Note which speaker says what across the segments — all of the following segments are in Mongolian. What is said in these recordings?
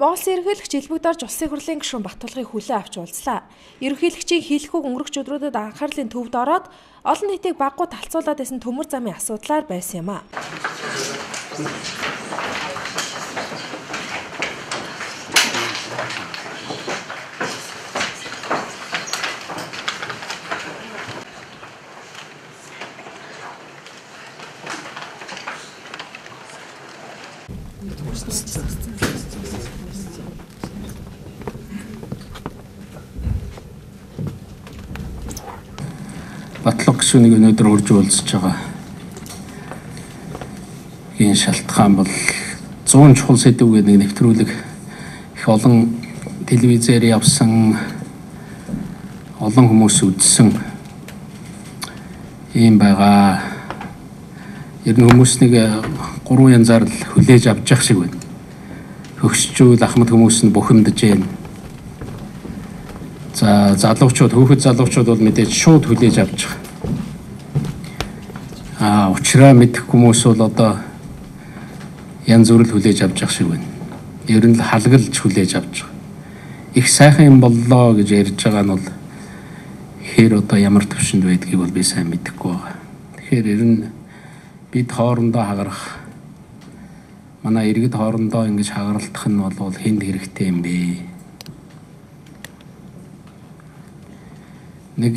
Speaker 1: Монголын ерөнхийлөгч Илбэг Дорж Улсын хурлын гишүүн Баттулгыг хүлээн авч уулзлаа. Ерөнхийлөгчийн хэлэхүүг өнгөрөх өдрүүдэд анхаарлын төвд ороод олон нийтийг баггуу талцуулаад байсан төмөр замын асуудлаар байсан юм а.
Speaker 2: Батлаг гишүүнийг өнөөдөр урьж уулзж байгаа. Энэ шалтгаан бол 100 чухал сэдвүүд нэг нэвтрүүлэг их олон телевизээр явсан, олон хүмүүс үзсэн юм байгаа. Ер нь хүмүүс нэг 3 янзаар л хүлээж авч явах шиг байна. Хөгшчүүд, ахмад хүмүүс нь бухимдаж байна. За залуучууд, хүүхэд залуучууд бол мэдээж шууд хүлээж авч байгаа. Учраа мэдэх хүмүүс бол одоо янз бүр л хүлээж авч байгаа шиг байна. Ер нь л халгалж хүлээж авч байгаа. Их сайхан юм боллоо гэж ярьж байгаа нь бол хэр одоо ямар төвшөнд байдгийг бол би сайн мэдэхгүй байгаа. Тэгэхээр ер нь бид хоорондоо хагарах, манай иргэд хоорондоо ингэж хагаралтах нь бол хэнд хэрэгтэй юм бэ? Нэг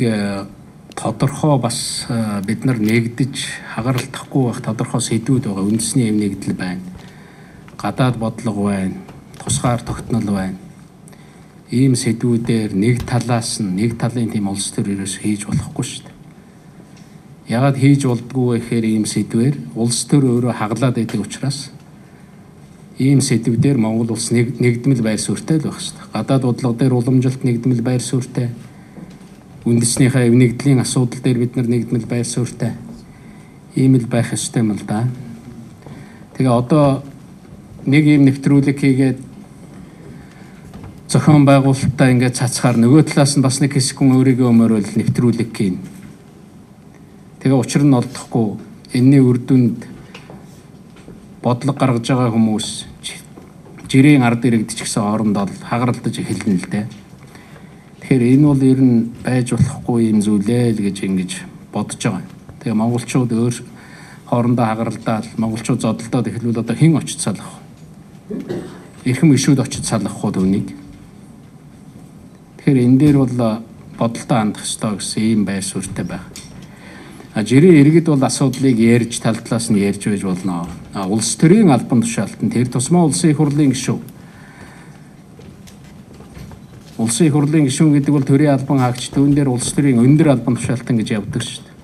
Speaker 2: тодорхой бас бид нар нэгдэж хагаралтахгүй байх тодорхой сэдвүүд байгаа. Үндэсний эв нэгдэл байна. Гадаад бодлого байна. Тусгаар тогтнол байна. Ийм сэдвүүдээр нэг талаас нь нэг талын тийм улс төр ерөөс хийж болохгүй шүү дээ. Ягаад хийж болдгоо гэхээр ийм сэдвээр улс төр өөрөө хаглаад байдаг учраас ийм сэдвүүдээр Монгол улс нэгдмэл байр суурьтай л байх шүү дээ. Гадаад бодлого дээр уламжилт нэгдмэл байр суурьтай. Үндэснийхээ эв нэгдлийн асуудал дээр бид нар нэгдмэл байр суурьтай. Ийм л байх ёстой юм л да. Тэгээ одоо нэг ийм нэвтрүүлэг хийгээд зохион байгуулалтаа ингээд цацхаар нөгөө талаас нь бас нэг хэсэг хүн өөрийгөө өмөрөөл нэвтрүүлэг хийн. Тэгээ учир нь олдохгүй энэний үр дүнд бодлого гаргаж байгаа хүмүүс жирийн ард иргэдч гэсэн хоорондоо хагаралдаж эхэлнэ л дээ. Тэгэхээр энэ бол ер нь байж болохгүй юм зүйлээ л гэж ингэж бодож байгаа. Тэгээ монголчууд өөр хоорондоо хагаралдаад монголчууд зодолдоод эхлүүл одоо хэн очиж салах вэ? Эрхэм гишүүд очиж салах уу түүнийг? Тэгэхээр энэ дээр бол бодолтой хандах ёстой гэсэн ийм байр суурьтай байна. Жирийн иргэд бол асуудлыг ярьж тал талаас нь ярьж байж болно. Улс төрийн албан тушаалтанд тэр тусмаа улсын их хурлын гишүүн. Улсын их хурлын гишүүн гэдэг бол төрийн албан хаагч, түүн дээр улс төрийн өндөр албан тушаалтан гэж явдаг шүү дээ.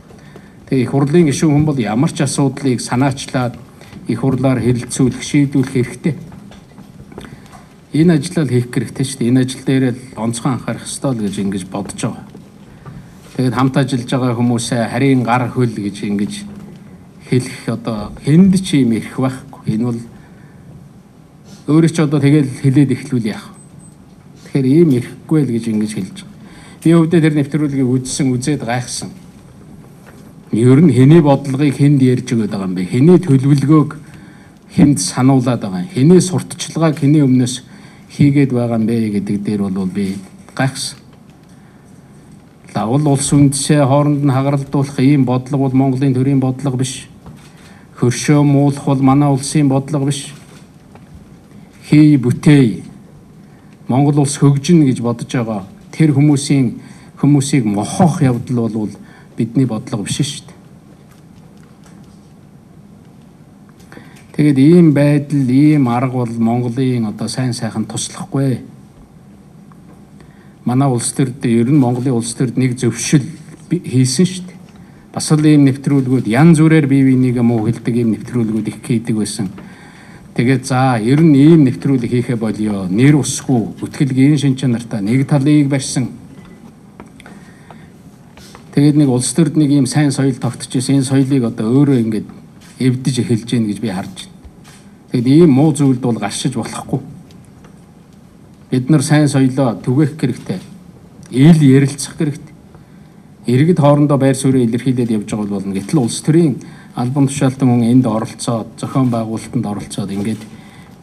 Speaker 2: Тэгээ их хурлын гишүүн хүн бол ямар ч асуудлыг санаачлаад их хурлаар хэрэлцүүлэх, шийдвүүлэх хэрэгтэй. Энэ ажлаа хийх хэрэгтэй шүү дээ. Энэ ажил дээр л онцгой анхаарах ёстой л гэж ингэж бодож байгаа. Тэгээд хамт ажиллаж байгаа хүмүүсээ харийн гар хөл гэж ингэж хэлэх одоо хэнд ч юм ирэх байхгүй. Энэ бол өөрөө ч одоо тэгэл хэлээд эхлүүл яах. Тэгэхээр ийм ирэхгүй л гэж ингэж хэлж байгаа. Би өвдөө тэр нэвтрүүлгийг үзээд гайхсан. Ер нь хэний бодлогыг хэнд ярьж өгöd байгаа юм бэ? Хэний төлөвлөгөөг хэнд сануулад байгаа юм? Хэний сурталчилгааг хэний өмнөөс хийгээд байгаа юм бэ гэдэг дээр бол би гайхсан. Лавл улс үндэсээ хооронд нь хагаралдуулах ийм бодлого бол Монголын төрийн бодлого биш. Хөршөө муулах бол манай улсын бодлого биш. Хий бүтээй. Монгол улс хөгжинэ гэж бодож байгаа тэр хүмүүсийг мохох явдал бол бидний бодлого биш шүү дээ. Тэгээд ийм байдал, ийм арга бол Монголын одоо сайн сайхан туслахгүй. Манай улс төрд ер нь Монголын улс төрд нэг зөвшил хийсэн шүү дээ. Бас л ийм нэвтрүүлгүүд янз бүрээр бие бинийгээ муу хэлдэг ийм нэвтрүүлгүүд их хийдэг байсан. Тэгээд за ер нь ийм нэвтрүүлэг хийхэ болёо. Нэр усгүй, бүтгэлгийн шин чанартай нэг талыг барьсан. Тэгээд нэг улс төрд нэг ийм сайн соёл тогтож ирсэн. Энэ соёлыг одоо өөрөө ингэж эвдэж эхэлж гин гэж би харж байна. Тэгээд ийм муу зүйлд бол гаршиж болохгүй. Бид нар сайн соёлоо түгээх хэрэгтэй. Ил ярилцах хэрэгтэй. Иргэд хоорондоо байр суурийг илэрхийлээд явж байгаа бол гэтэл улс төрийн албан тушаалтан хүн энд оролцоод зохион байгуулалтанд оролцоод ингээд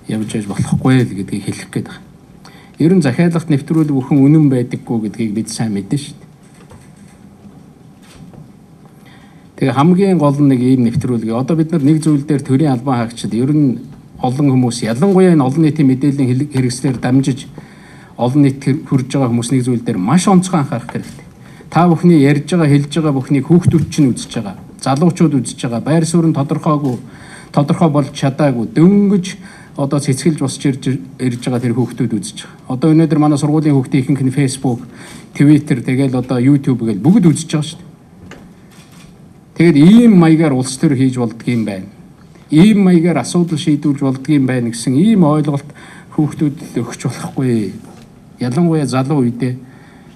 Speaker 2: явж яж болохгүй л гэдгийг хэлэх гээд байна. Ер нь захиалгат нэвтрүүлэг бүхэн үнэн байдаггүй гэдгийг бид сайн мэднэ шүү дээ. Тэгээ хамгийн гол нь нэг ийм нэвтрүүлэг. Одоо бид нар нэг зүйл дээр төрийн албан хаагчид ер нь олон хүмүүс ялангуяа энэ олон нийтийн мэдээллийн хэрэгслээр дамжиж олон нийт хүрж байгаа хүмүүс нэг зүйл дээр маш онцгой анхаарах хэрэгтэй. Та бүхний ярьж байгаа хэлж байгаа бүхнийг хүүхдүүд чинь үзэж байгаа. Залуучууд үзэж байгаа. Байр суурь нь тодорхой болж чадаагүй дөнгөж одоо цэцгэлж босч ирж байгаа тэр хүүхдүүд үзэж байгаа. Одоо өнөөдөр манай сургуулийн хүүхдийн ихэнх нь Facebook, Twitter тэгэл одоо YouTube гэл бүгд үзэж байгаа шүү дээ. Тэгээд ийм маягаар улс төр хийж болдгийм байна. Ийм маягаар асуудал шийдвүүлж болдгийм байна гэсэн ийм ойлголт хүүхдүүдэд өгч болохгүй. Ялангуяа залуу үедээ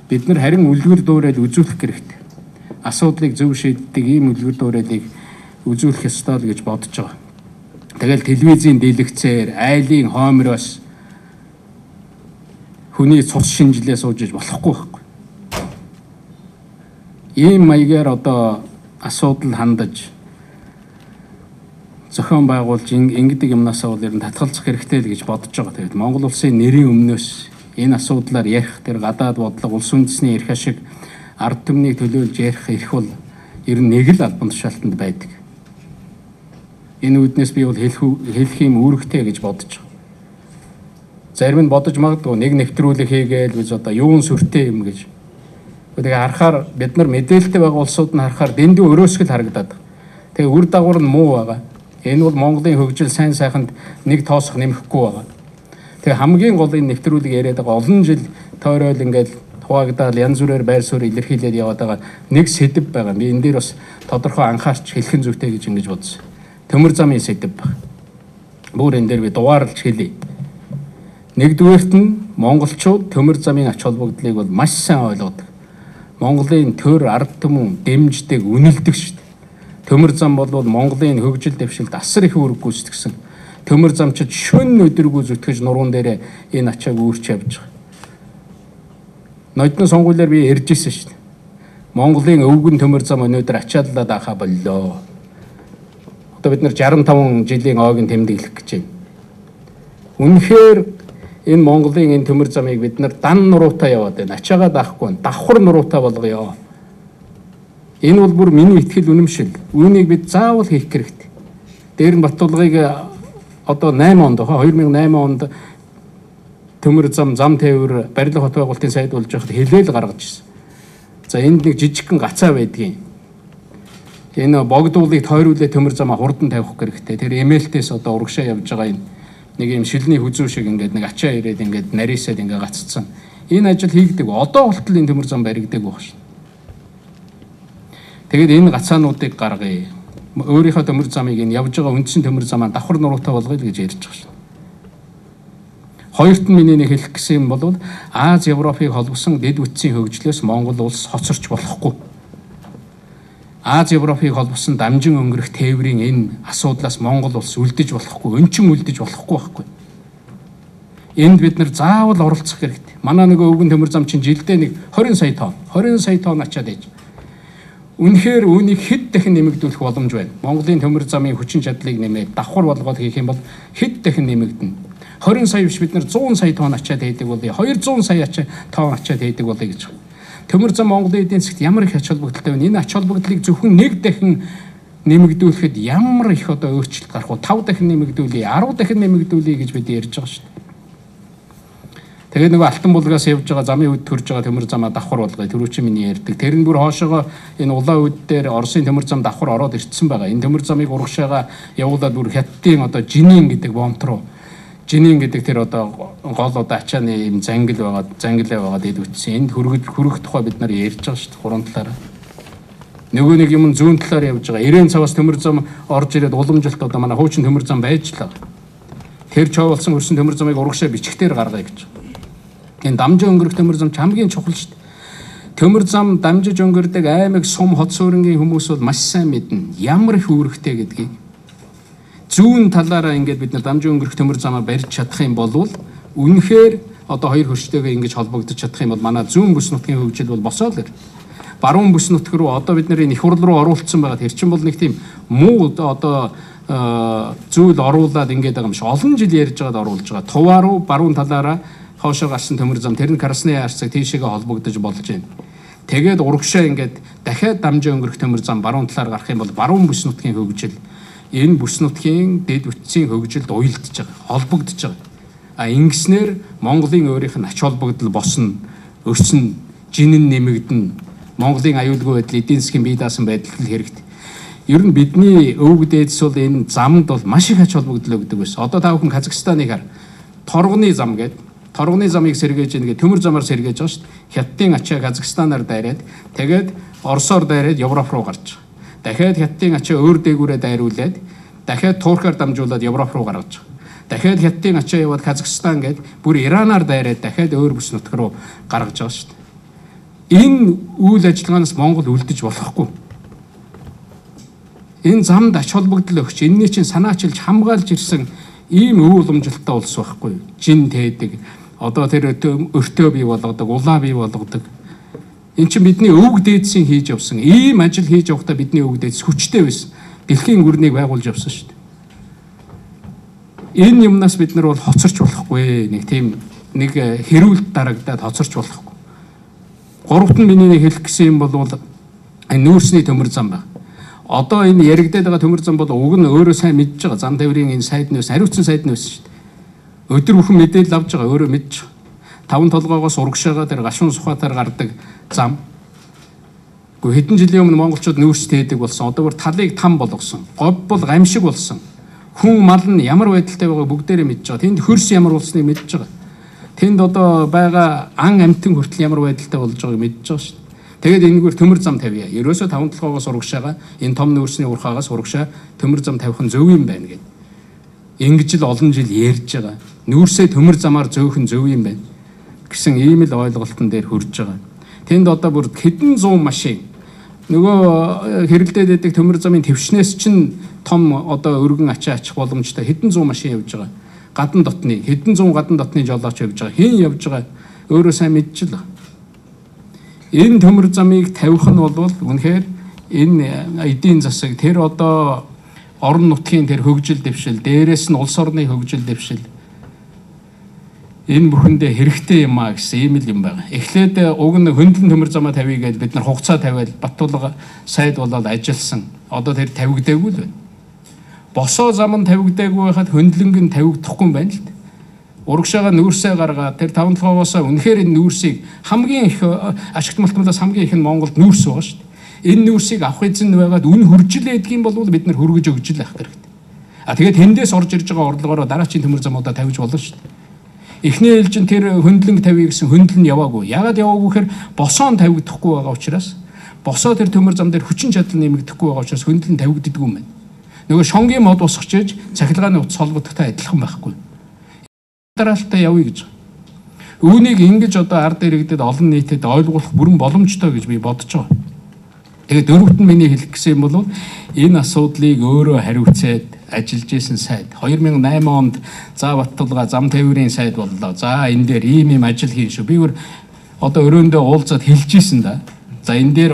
Speaker 2: бид нар харин үлгэр дуурайл үзүүлэх хэрэгтэй. Асуудлыг зөв шийддэг ийм үлгэр дуураилыг үзүүлэх ёстой л гэж бодож байгаа. Тэгэл телевизийн дэлгэцээр айлын хоомроос хүний цус шинжилээ суужиж болохгүй байхгүй. Ийм маягаар одоо асуудал хандаж зохион байгуулж ингэдэг юмнасаа бол ер нь татгалзах хэрэгтэй л гэж бодож байгаа. Тэгээд Монгол улсын нэрийн өмнөөс энэ асуудлаар ярих тэр гадаад бодлого улс үндэсний эрх ашиг ард түмнийг төлөөлж ярих эрх бол ер нь нэг л албан тушаалтанд байдаг. Энэ үүднээс би бол хэлэх юм үүрэгтэй гэж бодож байгаа. Зарим нь бодож магадгүй нэг нэвтрүүлэг хийгээл biz одоо юун сүртэй юм гэж. Тэгээ харахаар бид нар мэдээлэлтэй байгаа улсууд нь харахаар дэндүү өрөөсгөл харагдаад. Тэгээ үр дагавар нь муу байгаа. Энэ бол Монголын хөгжил сайн сайханд нэг тоосох нэмэхгүй байгаа. Тэгээ хамгийн гол энэ нэвтрүүлэг яриад байгаа олон жил тойрол ингээл хуваагдаад янз бүрээр байр суурь илэрхийлээд яваад байгаа нэг сэдэв байгаа. Би энэ дээр бас тодорхой анхаарч хэлхэн зүйтэй гэж ингэж бодсон. Төмөр замын сэдэв баг. Бүр энэ дээр би дугаарлж хэлье. Нэгдүгээрт нь монголчууд төмөр замын ач холбогдлыг бол маш сайн ойлгодог. Монголын төр ард түмэн дэмждэг, үнэлдэг шүү дээ. Төмөр зам бол Монголын хөгжил дэвшилд асар их үүрэг гүйцэтгсэн. Төмөр замчид шөнө өдөргүй зүтгэж нуруунд дээр энэ ачааг үүрч явж байгаа. Нодны сонгуулиар би ярьжсэн шүү дээ. Монголын өвгөн төмөр зам өнөөдөр ачааллаад ахаа боллоо. Одоо бид нар 65 жилийн ойг нь тэмдэглэх гэж байна. Үнэхээр энэ Монголын энэ төмөр замыг бид нар дан нуруутай яваад байна. Ачаагаа даахгүй, давхар нуруутай болгоё. Энэ бол бүр миний итгэл үнэмшил. Үүнийг бид заавал хийх хэрэгтэй. Дээр нь Баттулгыг одоо 2008 онд төмөр зам тээвэр барилга хот байгуулалтын сайд болж байхад хэлээл гаргаж ирсэн. За энд нэг жижигхэн гацаа байдгийн. Энэ богдуулыг тойруулээ төмөр замаа хурдан тавих хэрэгтэй. Тэр эмээлтээс одоо урагшаа явж байгаа энэ нэг юм шилний хүзүү шиг ингээд нэг ачаа ирээд ингээд нарийсаад ингээд гаццсан. Энэ ажил хийгдэг. Одоо болтол энэ төмөр зам баригдаг байх шин. Тэгээд энэ гацаануудыг гаргая. Өөрийнхөө төмөр замыг энэ явж байгаа үндсэн төмөр замаа давхар нуруутай болгоё гэж ярьж байгаа шин. Хоёрт нь миний нэг хэлэх гэсэн юм бол Аз Европыг холбосон дэд үтсийн хөгжлөөс Монгол улс хоцорч болохгүй. Аз Европыг холбосон дамжин өнгөрөх тээврийн энэ асуудлаас Монгол улс үлдэж болохгүй, өнчин үлдэж болохгүй байхгүй. Энд бид нар заавал оролцох хэрэгтэй. Манай нөгөө өвгөн төмөр зам чинь жилдээ нэг 20 сая тонн ачаад ээж. Үнэхээр үүнийг хэд дахин нэмэгдүүлэх боломж байна. Монголын төмөр замын хүчин чадлыг нэмээд давхар болгоод хийх юм бол хэд дахин нэмэгдэнэ. 20 сая биш бид нар 100 сая тонн ачаад хийдэг болъё. 200 сая тонн ачаад хийдэг болъё гэж. Төмөр зам Монголын эдийн засгт ямар их ач холбогдолтой вэ? Энэ ач холбогдлыг зөвхөн нэг дахин нэмэгдүүлэхэд ямар их одоо өөрчлөлт гарах вэ? 5 дахин нэмэгдүүлье, 10 дахин нэмэгдүүлье гэж бид ярьж байгаа шүү дээ. Тэгээд нөгөө Алтан булгаас явж байгаа замын үд төрж байгаа төмөр замаа давхар болгоё. Түрүү чи миний ярьдаг. Тэр нь бүр хоошоогоо энэ улаан үд дээр Оросын төмөр зам давхар ороод ирсэн байгаа. Энэ төмөр замыг урагшаага явуулаад бүр хятадын одоо Жинин гэдэг бомт руу Жинин гэдэг тэр одоо гол одоо ачааны юм зангилаа байгаад ид үтсэн. Энд хүрэх тухай бид нар ярьж байгаа шүү дээ. Гурван талаараа. Нөгөө нэг юм зүүн талаар явж байгаа. Ирээн цаваас төмөр зам орж ирээд уламжилт одоо манай хуучин төмөр зам байжлаа. Тэр чоолсон хөрсөн төмөр замыг урагшаа бичгтээр гаргая гэж. Энэ дамжин өнгөрөх төмөр зам хамгийн чухал шүү дээ. Төмөр зам дамжиж өнгөрдөг аймаг сум хот суурингийн хүмүүс бол маш сайн мэднэ. Ямар их үүрэгтэй гэдгийг. Зүүн талаараа ингээд бид нар дамжин өнгөрөх төмөр замаа барьж чадах юм бол үнэхээр одоо хоёр хөрчтэйгээ ингэж холбогдож чадах юм бол манай зүүн бүс нутгийн хөгжил бол босоод ир. Баруун бүс нутг руу одоо бид нэр их хурл руу оруулсан байгаа. Тэр чинь бол нэг тийм муу одоо зүйл оруулаад ингээд байгаа юм шиг олон жил ярьж байгаад оруулж байгаа. Туваа руу баруун талаараа хоошоо гарсан төмөр зам тэр нь Красны арцаг тийшээгээ холбогдож болж байна. Тэгээд урагшаа ингээд дахиад дамжаа өнгөрөх төмөр зам баруун талаар гарах юм бол баруун бүс нутгийн хөгжил энэ бүс нутгийн дэд бүтцийн хөгжилд уялдж байгаа, холбогдож байгаа. Ингэснээр Монголын өөрийнх нь ач холбогдол босно, өснө, жинэн нэмэгдэнэ. Монголын аюулгүй байдал, эдийн засгийн бие даасан байдал хэрэгтэй. Ер нь бидний өвөг дээдс бол энэ замд бол маш их ач холбогдол өгдөг байсан. Одоо та бүхэн Казахстаныг хар торгоны зам гэдэг торгоны замыг сэргээж ингээд төмөр замаар сэргээж байгаа шүү дээ. Хятадын ачаа Казахстанаар дайраад тэгээд Оросоор дайраад Европ руу гарч байгаа. Дахиад Хятадын ачаа өөр дээгүүрээ дайруулад дахиад Туркаар дамжуулаад Европ руу гаргаж байгаа. Дахиад Хятадын ачаа яваад Казахстан гээд бүр Иранаар дайраад дахиад өөр бүс нутг руу гаргаж байгаа шүү дээ. Энэ үйл ажиллагаанаас Монгол үлдэж болохгүй. Энэ замд ач холбогдол өгч энэний чинь санаачилж хамгаалж ирсэн ийм үйл уламжлалтай улс байхгүй. Жин тээдэг. Одоо тэр өртөө бий болгодог, улаа бий болгодог. Энд чинь бидний өвөг дээдсийн хийж явсан ийм ажил хийж явахдаа бидний өвөг дээдс хүчтэй байсан. Дэлхийн гүрнийг байгуулж явсан шүү дээ. Энэ юмнаас бид нар бол хоцорч болохгүй. Нэг хэрүүлт дарагдаад хоцорч болохгүй. Гуравт нь миний хэлэх гэсэн юм бол нүүрсний төмөр зам байна. Одоо энэ яригдаад байгаа төмөр зам бол уг нь өөрөө сайн мэдж байгаа. Зам тээврийн энэ сайд нөөс, хариуцсан сайд нөөс шүү дээ. Өдөр бүхэн мэдээлэл авч байгаа өөрөө мэдж байгаа. Таван толгоогоос урагшаага тэр гашуун сухатаар гардаг зам. Гэхдээ хэдэн жилийн өмнө монголчууд нүүрс тээдэг болсон. Одоо бүр талыг там болгосон. Говь бол гамшиг болсон. Хүн мал нь ямар байдалтай байгааг бүгдээрээ мэдж байгаа. Тэнд хөрс ямар болсныг мэдж байгаа. Тэнд одоо байгаа ан амтэн хүртэл ямар байдалтай болж байгааг мэдж байгаа шүү дээ. Тэгээд энэгээр төмөр зам тавья. Ерөөсөө таван толгоогоос урагшаага энэ том нүүрсний урхаагаас урагшаа төмөр зам тавих нь зөв юм байна гэдэг. Ингэж л олон жил ярьж байгаа. Нүүрсээ төмөр замаар зөөх нь зөв юм байна гэсэн ийм л ойлголтон дээр хүрж байгаа. Тэнд одоо бүр хэдэн зуун машин нөгөө хэрэлдээд байдаг төмөр замын твшнээс чинь том одоо өргөн ачаа ачих боломжтой хэдэн зуун машин явж байгаа. Гадан дотны хэдэн зуун гадан дотны жолооч явж байгаа. Хэн явж байгаа өөрөө сайн мэдчихлээ. Энэ төмөр замыг тавих нь бол үнэхээр энэ эдийн засаг тэр одоо орон нутгийн тэр хөгжил дэвшил, дээрээс нь улс орны хөгжил дэвшил энэ бүхэндээ хэрэгтэй юм а гэсэн ийм л юм байна. Эхлээд уг нь хөндлөн төмөр замаа тавья гэдээ бид нар хугацаа тавиад Баттулга сайд болоод ажилласан. Одоо тэр тавигдаагүй л байна. Босоо зам нь тавигдаагүй байхад хөндлөнг нь тавигдахгүй юм байна л дээ. Урагшаага нүүрсээ гаргаад тэр таван толгоогоос үнэхээр энэ нүүрсийг хамгийн их ашигт малтмалаас хамгийн их нь Монголд нүүрс байгаа шүү дээ. Энэ нүүрсийг авах эзэн байгаад үн хөржилээд гин бол бид нар хөргөж өгж л байх хэрэгтэй. Тэгээд тэндээс орж ирж байгаа орлогоороо дараачийн төмөр замуудаа тавьж болно шүү дээ. Эхний ээлжин тэр хөндлөнг тавья гэсэн хөндлөл нь яваагүй. Яагаад яваагүй гэхээр босоон тавигдахгүй байгаа учраас босоо тэр төмөр зам дээр хүчин чадал нэмэгдэхгүй байгаа учраас хөндлөл нь тавигддаггүй юм байна. Нөгөө шонгийн мод босгож иж цахилгааны утас холбогдохтой адилхан байхгүй. Дараалтаа явъя гэж. Үүнийг ингэж одоо ард иргэдэд олон нийтэд ойлгуулах бүрэн боломжтой гэж би бодож байгаа. Тэгээд дөрөвт нь миний хэлэх гэсэн юм бол энэ асуудлыг өөрөө хариуцаад ажиллаж исэн сайд 2008 онд за Баттулга зам тээврийн сайд боллоо. За энэ дээр ийм ажил хийн шүү. Би одоо өрөөндөө уулзаад хэлж исэн да. За энэ дээр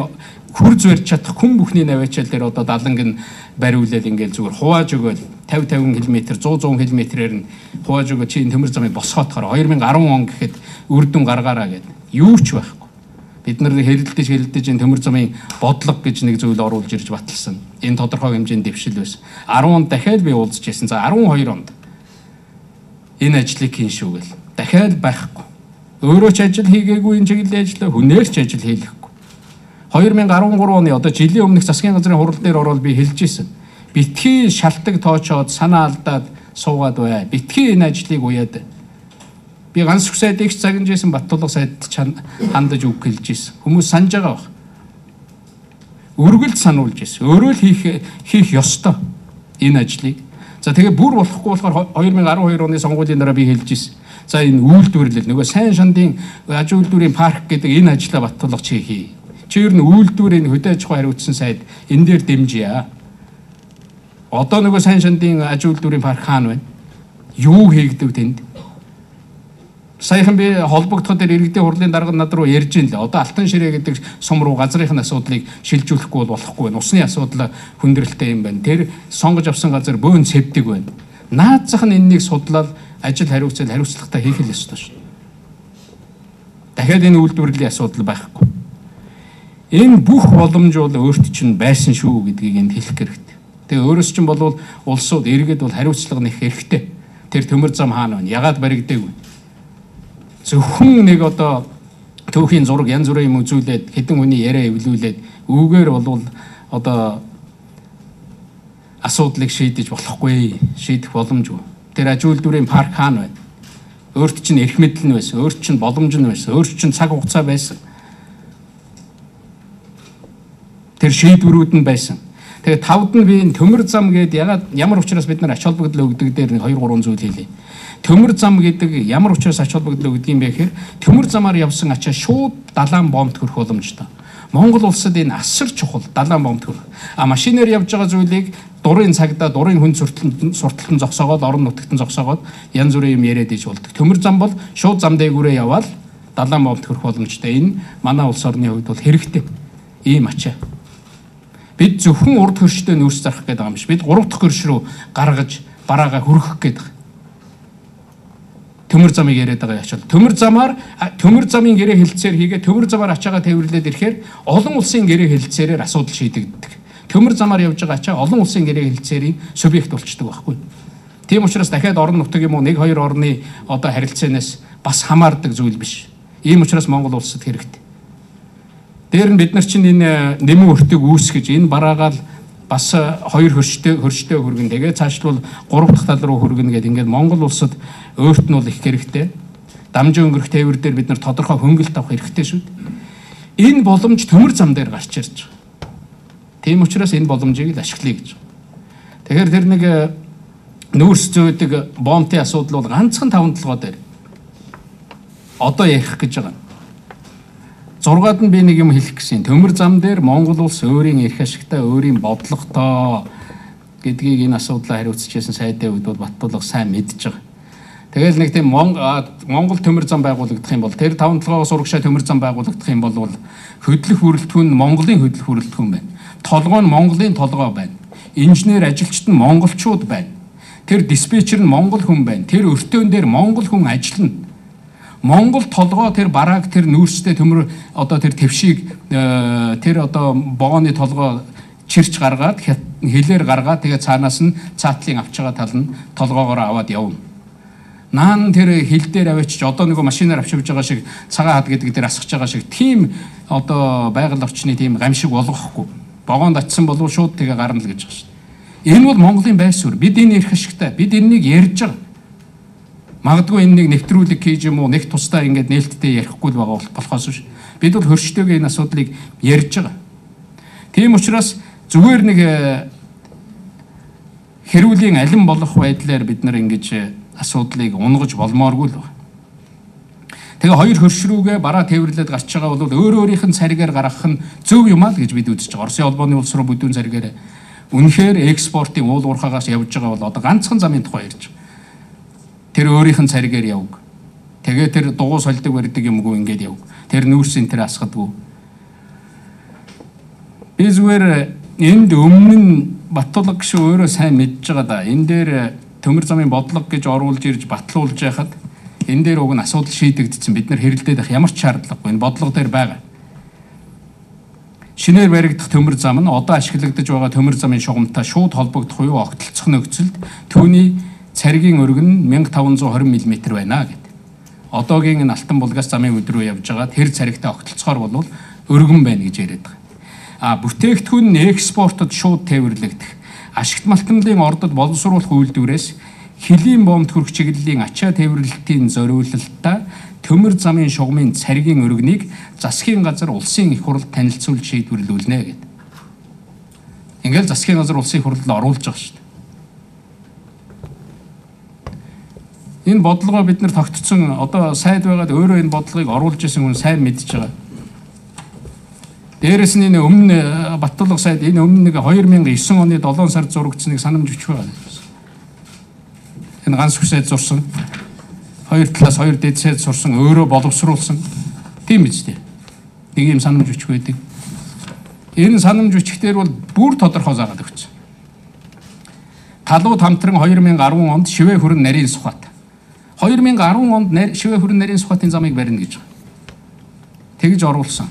Speaker 2: хурц барьж чадах хүн бүхний наваачаал дээр одоо даланг нь бариулаад ингээл зүгээр хувааж өгөөл 50 км 100 км-ээр нь хувааж өгөө чи энэ төмөр замыг босгоохоор 2010 он гэхэд үрдүн гаргаараа гэдэг. Юу ч байхгүй. Бид нар хэрэлдэж энэ төмөр замын бодлого гэж нэг зүйл оруулж ирж баталсан. Энэ тодорхой хэмжээнд дэвшил байсан. 10 онд дахиад би уулзж байсан. За 12 онд энэ ажлыг хийн шүү гэл. Дахиад байхгүй. Өөрөө ч ажил хийгээгүй энэ чиглэлийн ажлаа хүнээр ч ажил хийлгэхгүй. 2013 оны одоо жилийн өмнөх засгийн газрын хурал дээр ороод би хэлж ирсэн. Битгий шалтгаан тоочоод санаа алдаад суугаад бай. Битгий энэ ажлыг уяад. Би ганц их сайдыг цагнж исэн Баттулга сайд хандаж үг хэлж исэн. Хүмүүс санаж байгаа баг. Үргэлж сануулж исэн. Өөрөө л хийх ёстой энэ ажлыг. За тэгээ бүр болохгүй болохоор 2012 оны сонгуулийн дараа би хэлж исэн. За энэ үйлдвэрлэл нөгөө сайн шандын аж үйлдвэрийн парк гэдэг энэ ажлаа Баттулга чи хий. Чи ер нь үйлдвэрийн хөдөө аж ахуй хариуцсан сайд энэ дээр дэмжийа. Одоо нөгөө сайн шандын аж үйлдвэрийн парк хаана байна? Юу хийгдэв тэнд? Саяхан би холбогдоход иргэдийн хурлын дарга над руу ярьж ин л одоо Алтан ширээ гэдэг сум руу газрын асуудлыг шилжүүлэхгүй бол болохгүй байна. Усны асуудал хүндрэлтэй юм байна. Тэр сонгож авсан газар бөөн цэвдэг байна. Наад зах нь энэнийг судлаад ажил хариуцлагатай хийх л ёстой шүү. Дахиад энэ үйлдвэрлэлийн асуудал байхгүй. Энэ бүх боломж бол өөрт чинь байсан шүү гэдгийг энд хэлэх хэрэгтэй. Тэгээ өөрөөс чинь болвол улсууд иргэд бол хариуцлага нэх хэрэгтэй. Тэр төмөр зам хаана байна? Ягаад баригдаагүй? Зөвхөн нэг одоо түүхийн зураг янз бүрийн юм үзүүлээд хэдэн хүний яриа эвлүүлээд үүгээр болвол одоо асуудлыг шийдэж болохгүй, шийдэх боломжгүй. Тэр аж үйлдвэрийн парк хаана байна? Өөрт чинь эрх мэдэл нь байсан, өөрт чинь боломж нь байсан, өөрт чинь цаг хугацаа байсан. Тэр шийдвэрүүд нь байсан. Тэгээ тавд нь би энэ төмөр зам гэдэг ямар учраас бид нар ач холбогдол өгдөг дээр 2 3 зүйл хэлье. Төмөр зам гэдэг ямар учраас ач холбогдол өгдөг юм бэ гэхээр төмөр замаар явсан ачаа шууд далайн бомбд хүрэх боломжтой. Монгол улсад энэ асар чухал далайн бомбд хүрэх. Машинаар явж байгаа зүйлийг дурын цагдаа, дурын хүн сурталтан зогсоогоод, орон нутагт зогсоогоод янз бүрийн юм яриад иж болдог. Төмөр зам бол шууд зам дээгүүрээ яваад далайн бомбд хүрэх боломжтой. Энэ манай улс орны хувьд бол хэрэгтэй. Ийм ачаа. Бид зөвхөн урд хөрштэй нүүрс зарах гэдэг юм биш. Бид 3 дахь хөрш рүү гаргаж бараагаа хүргэх гэдэг. Төмөр замыг яриад байгаа ячаал. Төмөр замын гэрээ хэлцээр хийгээ төмөр замаар ачаагаа тээвэрлээд ирэхээр олон улсын гэрээ хэлцээрээр асуудал шийдэгддэг. Төмөр замаар явж байгаа ачаа олон улсын гэрээ хэлцээрийн субъект болчдөг байхгүй. Тийм учраас дахиад орон нутаг юм уу 1-2 орны одоо харилцаанаас бас хамаардаг зүйл биш. Ийм учраас Монгол улсад хэрэгтэй. Дээр нь бид нар чинь энэ нэмэн өртөг үүсгэж энэ бараагаал бас 2 хөрштэй хүргэн тэгээ цаашлбал 3 дахь тал руу хүргэн гэдэг ингээд Монгол улсад өөрт нь бол их хэрэгтэй. Дамжин өнгөрөх тээвэр дээр бид нар тодорхой хөнгөлт авах хэрэгтэй шүү дээ. Энэ боломж төмөр зам дээр гарч ирж байгаа. Тийм учраас энэ боломжийг л ашиглая гэж. Тэгэхээр тэр нэг нүүрс зөөдөг бомбын асуудал бол ганцхан 5 толгой дээр одоо ярих гэж байгаа. 6-ад нь би нэг юм хэлэх гэсэн. Төмөр зам дээр Монгол улс өөрийн эрх ашигтай, өөрийн бодлоготой гэдгийг энэ асуудлаа хариуцчихсан сайдын үед бол Баттулга сайн мэдж байгаа. Тэгэл нэг тийм Монгол төмөр зам байгуулагдах юм бол тэр 5 толгоос урагшаа төмөр зам байгуулагдах юм бол хөдлөх бүрэлдэхүүн нь Монголын хөдлөх бүрэлдэхүүн байна. Толгой нь Монголын толгой байна. Инженер ажилчид нь монголчууд байна. Тэр диспетчер нь монгол хүн байна. Тэр өртөөн дээр монгол хүн ажиллана. Монгол толгой тэр барааг тэр нүүрстэй төмөр одоо тэр твшийг тэр одоо богооны толгой чирч гаргаад хэлээр гаргаад тэгээ цаанаас нь цаатлын авч байгаа тал нь толгоогоор аваад явна. Наан тэр хил дээр авчиж одоо нэг машинаар авч явж байгаа шиг цагаан хад гэдэг дээр асгаж байгаа шиг тийм одоо байгаль орчны тийм гамшиг болгохгүй. Богоонд очисон болов шууд тэгээ гарна л гэж байгаа шүү. Энэ бол Монголын байр суурь. Бид энэ эрх ашигтай. Бид энэнийг ярьж байгаа. Магадгүй энэ нэг нэвтрүүлэг хийж юм уу нэг тусдаа ингээд нээлттэй ярихгүй л байгаа болохоос биш. Бид бол хөрштэйгээ энэ асуудлыг ярьж байгаа. Тийм учраас зүгээр нэг хэрүүлийн алин болох байдлаар бид нар ингэж асуудлыг унгаж болмооргүй л байна. Тэгээ 2 хөрш рүүгээ бараа тээвэрлээд гарч байгаа бол өөрийнх нь царигаар гаргах нь зөв юм аа гэж бид үзэж байгаа. Оросын холбооны улс руу бүдүүн царигаар үнэхээр экспортын уул уурхаагаас явж байгаа бол одоо ганцхан замын тухай ярьж байгаа. Тэр өөрийнх нь царигаар явг. Тэгээ тэр дугуй солидог барьдаг юмгүй ингээд явг. Тэр нүүрсийн тэр асгадгүй. Би зүгээр энд өмнө нь Баттулга гişүн өөрөө сайн мэдж байгаа да. Энэ дээр төмөр замын бодлого гэж оруулж ирж батлуулж яхад энэ дээр уг нь асуудал шийдэгдсэн. Бид нар хэрэлдээд байх ямар ч шаардлагагүй. Энэ бодлого дээр байгаа. Шинээр баригдах төмөр зам нь одоо ашиглагдаж байгаа төмөр замын шугамтай шууд холбогдох уу огтлцох нөхцөлд түүний царгийн өргөн нь 1520 мм байна гэдэг. Одоогийн энэ Алтан булгаас замын өд рүү явж байгаа тэр царигтай огтлцохоор бол өргөн байна гэж яриад байгаа. Бүтээгдэхүүн нь экспортод шууд тээвэрлэгдэх. Ашигт малтмлын ордод боловсруулах үйлдвэрээс хилийн бомбд хүрэх чиглэлийн ачаа тээвэрлэлтийн зориулалтаа төмөр замын шугамын царгийн өргөнийг засгийн газар улсын их хурлд танилцуулж шийдвэрлүүлнэ гэдэг. Ингээл засгийн газар улсын их хурлд оруулж байгаа шүү дээ. Энэ бодлогоо бид нар тогтцсон одоо сайд байгаад өөрөө энэ бодлогыг оруулж исэн хүн сайн мэдж байгаа. Дээрээс нь энэ өмнө Баттулга сайд энэ өмнө нэг 2009 оны 7 сард зурагдсан нэг санамж өчгөө байна. Энэ ганц үсэд зурсан. Хоёр талаас хоёр дэдсэд сурсан, өөрөө боловсруулсан. Тийм биз дээ. Нэг юм санамж бичих байдаг. Энэ санамж бичихдэр бол бүр тодорхой заагаад өгсөн. Талууд хамтран 2010 онд Шивээ хүрэн нарийн Сухбат. 2010 онд Шивээ хүрэн нарийн Сухбатын замыг барина гэж. Тэгж оруулсан.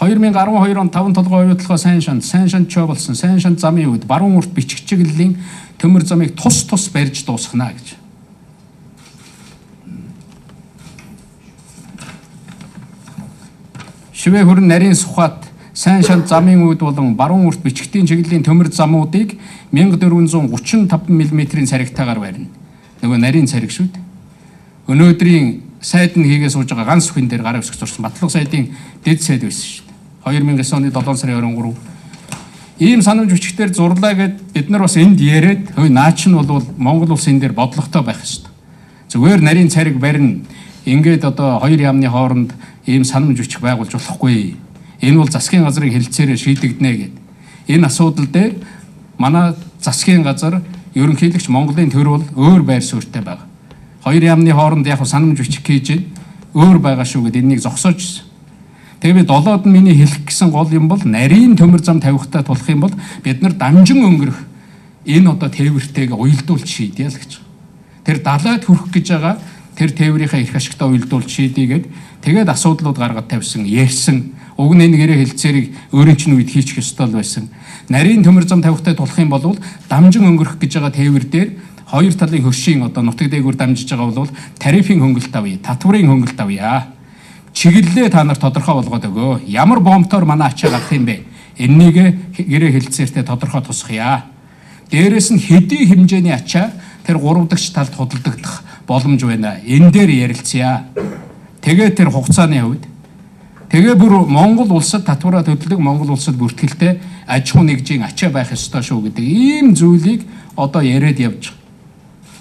Speaker 2: 2012 онд 5 толгой оюутлогоо сайн шанд чойголсон. Сайн шанд замын үед баруун урт бичих чиглэлийн төмөр замыг тус барьж дуусгана гэж. Шивээ хүрэн нарийн Сухбат сайн шанд замын үед болон баруун урт бичгтийн чиглэлийн төмөр замуудыг 1435 мм-ийн царигтаагаар барина. Нөгөө нарийн цариг шүү дээ. Өнөөдрийн сайд нь хийгээ сууж байгаа ганц хүн дээр гараа өсгөх зурсан Батлаг сайдын дэд сайд байсан шүү дээ. 2009 оны 7 сарын 23. Ийм санамж бичгтэр зурлаа гэд бид нар бас энд яриад наач нь бол Монгол улс энэ дээр бодлоготой байх ёстой. Зүгээр нарийн цариг барина. Ингээд одоо хоёр яамны хооронд ийм санамж бичих байгуулж болохгүй. Энэ бол засгийн газрын хэлцээрээ шийдэгдэнэ гэд. Энэ асуудал дээр манай засгийн газар ерөнхийлөгч Монголын төр бол өөр байр суурьтай байна. Хоёр яамны хооронд яг санамж бичих гэж өөр байгаа шүү гэд энэнийг зогсоож ирсэн. Тэгээ би долоод нь миний хэлэх гэсэн гол юм бол нарийн төмөр зам тавихтаа тулах юм бол бид нар дамжин өнгөрөх энэ одоо тээвэртэйг уялдуулж шийдъя л гэж. Тэр далайд хүрэх гэж байгаа тэр тээврийнхаа эрх ашигтаа уялдуулж шийдийгээд тэгээд асуудлууд гаргад тавьсан, ярьсан. Уг нь энэ гэрээ хэлцээрийг өөрийн чинь үед хийчих ёстой л байсан. Нарийн төмөр зам тавихтаа тулах юм бол дамжин өнгөрөх гэж байгаа тээвэр дээр хоёр талын хөршийн одоо нутаг дээгүүр дамжиж байгаа бол тарифын хөнгөлт авъя, татварын хөнгөлт авъя. Чиглэлээ та нар тодорхой болгоод өгөө. Ямар бомтоор манай ачаа гарах юм бэ? Энэнийг гэрээ хэлцээртэй тодорхой тусгая. Дээрээс нь хэдий хэмжээний ачаа тэр гуравдагч талд худалдагдах боломж байна. Энэ дээр ярилцъя. Тэгээ тэр хугацааны хувьд тэгээ бүр Монгол улсад татвараа төлдөг Монгол улсад бүртгэлтэй аж ахуй нэгжийн ачаа байх ёстой шүү гэдэг ийм зүйлийг одоо яриад явж байгаа.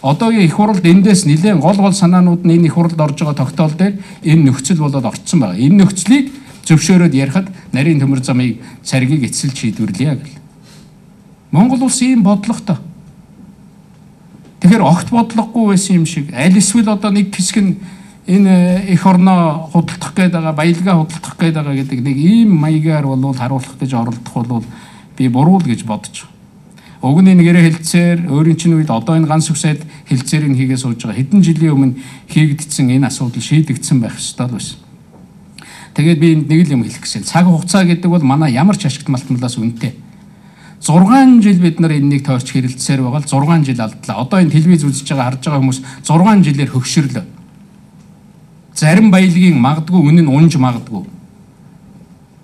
Speaker 2: Одоогийн их хурлд эндээс нэлээд гол санаанууд нь энэ их хурлд орж байгаа тогтоол дээр энэ нөхцөл болоод орцсон байна. Энэ нөхцөлийг зөвшөөрөөд ярихад нарийн төмөр замыг царгийг эцэлж шийдвэрлэе гэл. Монгол улс ийм бодлоготой. Тэгэхээр огт бодлогогүй байсан юм шиг аль эсвэл одоо нэг хэсэг нь энэ их орноо худалдах гээд байгаа, баялгаа худалдах гээд байгаа гэдэг нэг ийм маягаар болов харуулах гэж оролдох бол би буруу л гэж бодож байна. Уг нь энэ гэрээ хэлцээр өөрийн чинь үед одоо энэ ганц үсэд хэлцээрийг хийгээ сууж байгаа хэдэн жилийн өмнө хийгдсэн энэ асуудал шийдэгдсэн байх ёстой л байсан. Тэгээд би энд нэг л юм хэлэх гэсэн. Цаг хугацаа гэдэг бол манай ямар ч ашигт малтмалаас үнэтэй. 6 жил бид нар энэнийг тойрч хэрэлдсээр байгаа л 6 жил алдлаа. Одоо энэ телевиз үзэж байгаа харж байгаа хүмүүс 6 жилээр хөгшөрлөө. Зарим баялагын магадгүй үнэн нь унж магадгүй.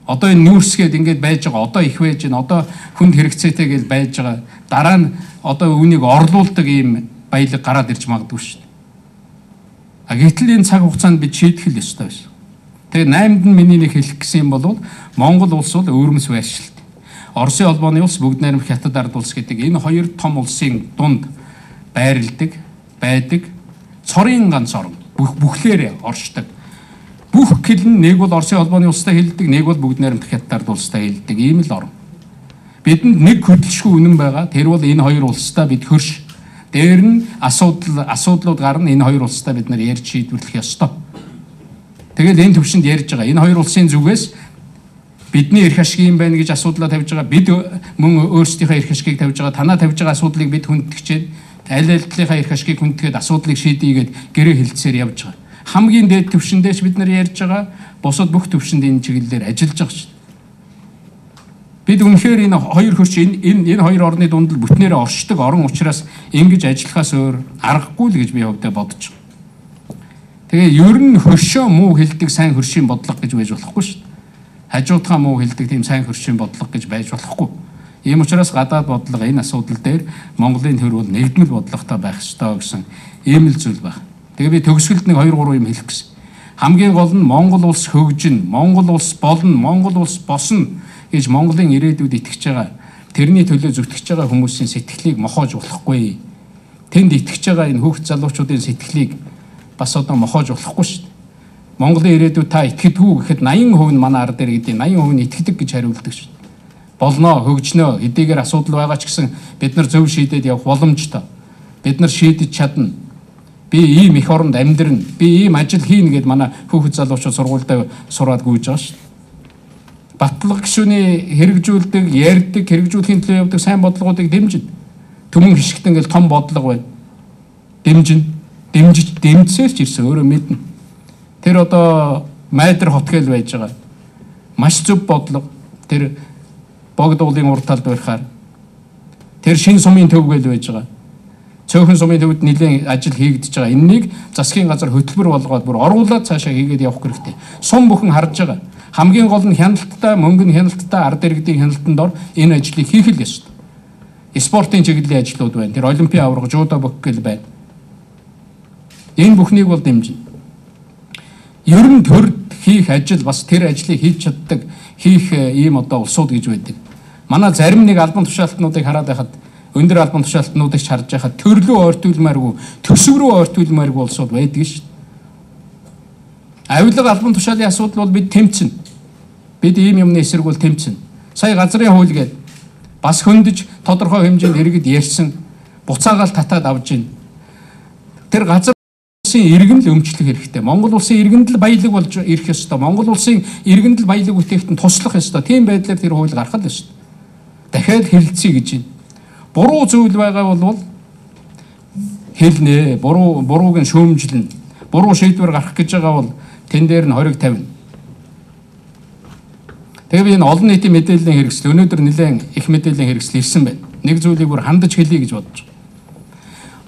Speaker 2: Одоо энэ нүүрсгээд ингэж байж байгаа. Одоо их байж байна. Одоо хүнд хэрэгцээтэй гэж байж байгаа. Дараа нь одоо үнийг орлуулдаг ийм баялаг гараад ирж магадгүй шүү дээ. Гэтэл энэ цаг хугацаанд бид шийдэх л ёстой байсан. Тэгээ 8-нд нь миний нэг хэлэх гэсэн юм бол Монгол улс бол өвөрмөс байршилт. Оросын холбооны улс, бүгд найрамдах Хятад ард улс гэдэг энэ хоёр том улсын дунд байрладаг, байдаг цорын ганц орн. Бүхлээр оршдог. Бүх хил нь нэг бол Оросын холбооны улстай хэлдэг, нэг бол бүгд найрамдах Хятад ард улстай хэлдэг. Ийм л орн. Бидэнд нэг хөдөлшгүй үнэн байгаа. Тэр бол энэ хоёр улстай бид хөрш. Дээр нь асуудлууд гарна. Энэ хоёр улстай бид нар ярьж шийдвэрлэх ёстой. Тэгэл энэ төвшөнд ярьж байгаа. Энэ хоёр улсын зүгээс бидний эрх ашиг юм байна гэж асуудлаа тавьж байгаа. Бид мөн өөрсдийнхөө эрх ашигыг тавьж байгаа. Танаа тавьж байгаа асуудлыг бид хүндэтгчээд аль алийнхаа эрх ашигыг хүндэтгээд асуудлыг шийдийгээд гэрээ хэлцээр явж байгаа. Хамгийн дээд төвшөндөөч бид нар ярьж байгаа. Бусад бүх төвшөнд энэ чиглэлээр ажиллаж байгаа шүү. Бид үнэхээр энэ хоёр хөрч энэ хоёр орны дунд л бүтнээрээ оршдог орон учраас ингэж ажиллахаас өөр аргагүй л гэж би хувьдаа бодож байна. Тэгээ ер нь хөршөө муу хэлдэг сайн хөршийн бодлого гэж байж болохгүй шүү. Хажуудхаа муу хэлдэг тийм сайн хөршийн бодлого гэж байж болохгүй. Ийм учраас гадаад бодлого энэ асуудал дээр Монголын төр бол нэгдмэл бодлоготой байх ёстой гэсэн ийм л зүйл байна. Тэгээ би төгсгөлд нэг 2-3 юм хэлэх гэсэн. Хамгийн гол нь Монгол улс хөгжин, Монгол улс болно, Монгол улс босно гэж Монголын ирээдүйд итгэж байгаа. Тэрний төлөө зүтгэж байгаа хүмүүсийн сэтгэлийг мохоож болохгүй. Тэнд итгэж байгаа энэ хүүхд залуучуудын сэтгэлийг бас одоо мохоож болохгүй шүү дээ. Монголын ирээдүйд та итгэдэггүй гэхэд 80% нь манай ард дээр гэдэг 80% нь итгэдэг гэж хариулдаг шүү дээ. Болно, хөгжнөө, хэдийгээр асуудал байгаа ч гэсэн бид нар зөв шийдээд явах боломжтой. Бид нар шийдэж чадна. Би ийм их оронд амьдрна. Би ийм ажил хийнэ гэд манай хүүхэд залуучууд сургуультай сураад гүйж байгаа шүү дээ. Батлага гишүүний хэрэгжүүлдэг, ярьдаг, хэрэгжүүлэхийн төлөө явдаг сайн бодлогоодыг дэмжин. Төмөн хишгтэн гэл том бодлого байна. Дэмжсээр ч ирсэн өөрөө мэднэ. Тэр одоо Майдар хот гэл байж байгаа. Маш зөв бодлого. Тэр богд уулын урд талд байхаар тэр шин сумын төв гэл байж байгаа. Цөөхөн сумын төвд нэлийн ажил хийгдэж байгаа. Энэнийг засгийн газар хөтөлбөр болгоод бүр оруулаад цаашаа хийгээд явах хэрэгтэй. Сум бүхэн харж байгаа. Хамгийн гол нь хяналттай, мөнгө нь хяналттай, ард иргэдийн хяналтанд дор энэ ажлыг хийх л ёстой. Спортын чиглэлийн ажлууд байна. Тэр олимпийн аварга, жудо бөх гэл байна. Энэ бүхнийг бол дэмжинэ. Ер нь төрд хийх ажил бас тэр ажлыг хийж чаддаг хийх ийм одоо улсууд гэж байдаг. Манай зарим нэг албан тушаалтнуудыг хараад байхад өндөр албан тушаалтнуудыг харж байхад төрлөө ойртуулмааргүй, төсөв рүү ойртуулмааргүй улсууд байдаг шүү дээ. Авилга албан тушаалын асуудал бол бид тэмцэнэ. Бид ийм юмны эсрэг бол тэмцэнэ. Сая газрын хууль гээд бас хөндөж тодорхой хэмжээнд иргэд ярьсан буцаагаал татаад авж гин. Тэр газар улсын иргэн л өмчлөх хэрэгтэй. Монгол улсын иргэнд л баялаг болж ирэх ёстой. Монгол улсын иргэнд л баялаг бүтээгдэхүүн туслах ёстой. Тийм байдлаар тэр хууль гаргах л ёстой. Дахиад хэлэлцээ гэж байна. Буруу зүйл байгаа бол хэлнэ. Бурууг нь шүүмжлэнэ. Буруу шийдвэр гарах гэж байгаа бол тэн дээр нь хориг тавина. Тэгээ би энэ олон нийтийн мэдээллийн хэрэгсэл өнөөдөр нэлээд их мэдээллийн хэрэгсэл ирсэн байна. Нэг зүйлийг бүр хандаж хэлье гэж бодож байна.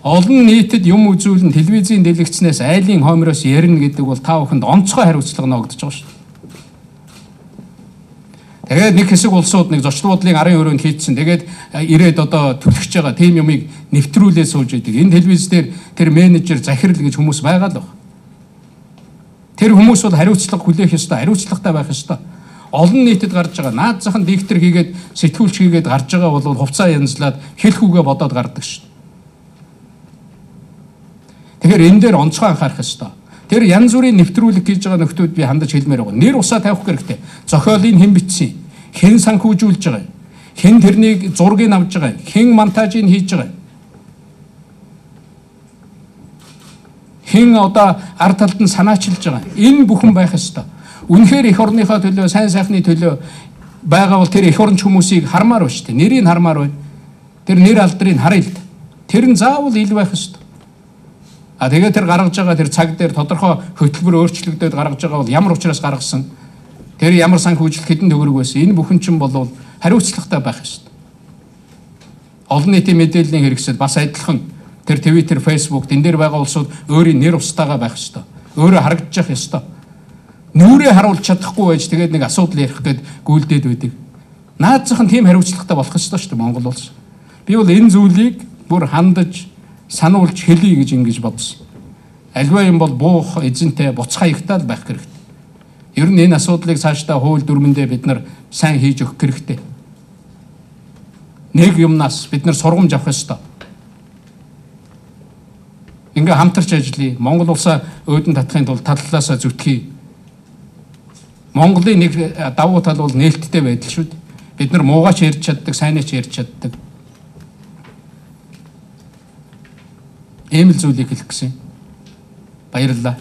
Speaker 2: Олон нийтэд юм үзүүлэн телевизийн дэлгэцнээс айлын хоймроос ярина гэдэг бол та бүхэнд онцгой хариуцлага ногдож байгаа шүү дээ. Тэгээд нэг хэсэг улсууд нэг зочд буудлын арын өрөөнд хийдсэн. Тэгээд ирээд одоо түлхэж байгаа тийм юмыг нэвтрүүлээ сууж идэг. Энэ телевиз дээр тэр менежер захирал гэж хүмүүс байгаа л байна. Тэр хүмүүс бол хариуцлага хүлээх ёстой, хариуцлагатай байх ёстой. Олон нийтэд гарч байгаа наад зах нь диктор хийгээд сэтгүүлч хийгээд гарч байгаа бол хувцас янзлаад хэлэх үгээ бодоод гардаг шүү дээ. Тэгэхээр энэ дээр онцгой анхаарах ёстой. Тэр янз бүрийн нэвтрүүлэг хийж байгаа нөхдүүд би хандаж хэлмээр байгаа. Нэр усаа тавих хэрэгтэй. Зохиолыг хэн бичсэн? Хэн санхүүжүүлж байгаа? Хэн тэрнийг зургийг авч байгаа? Хэн монтажийг хийж байгаа? Хэн одоо ард талд нь санаачилж байгаа? Энэ бүхэн байх ёстой. Үнэхээр эх орныхоо төлөө, сайн сайхны төлөө байгаа бол тэр эх оронч хүмүүсийг хармаар байна шүү дээ. Нэрийг хармаар байна. Тэр нэр алдрыг харъя л да. Тэр нь заавал ил байх ёстой. Тэгээд тэр гаргаж байгаа тэр цаг дээр тодорхой хөтөлбөр өөрчлөгдөд гаргаж байгаа бол ямар учраас гаргасан? Тэр ямар санхүүжилт хэдэн төгрөг байсан? Энэ бүхэн чинь бол хариуцлагатай байх ёстой. Олон нийтийн мэдээллийн хэрэгсэл бас адилхан тэр Twitter, Facebook энэ дээр байгаа улсууд өөрийн нэр устдаагаа байх ёстой. Өөрөө харагдчих ёстой. Нүрээ харуулж чадахгүй байж тэгээд нэг асуудал ярих гээд гүйлдээд байдаг. Наад зах нь тийм хариуцлагатай болох ёстой шүү дээ Монгол улс. Би бол энэ зүйлийг бүр хандаж сануулж хэлье гэж ингэж бодсон. Альва юм бол буух эзэнтэй буцхаа ихтаал байх хэрэгтэй. Ер нь энэ асуудлыг цаашдаа хууль дүрмэндээ бид нар сайн хийж өгөх хэрэгтэй. Нэг юмнаас бид нар сургамж авах ёстой. Ингээ хамтарч ажиллая. Монгол улсаа өөдөн татахын тулд таллаасаа зүтгэе. Монголын нэг давуу тал бол нээлттэй байдал шүү дээ. Бид нар муугаач ярьж чаддаг, сайнаач ярьж чаддаг. Ийм л зүйлийг хэлэх гэсэн. Баярлалаа.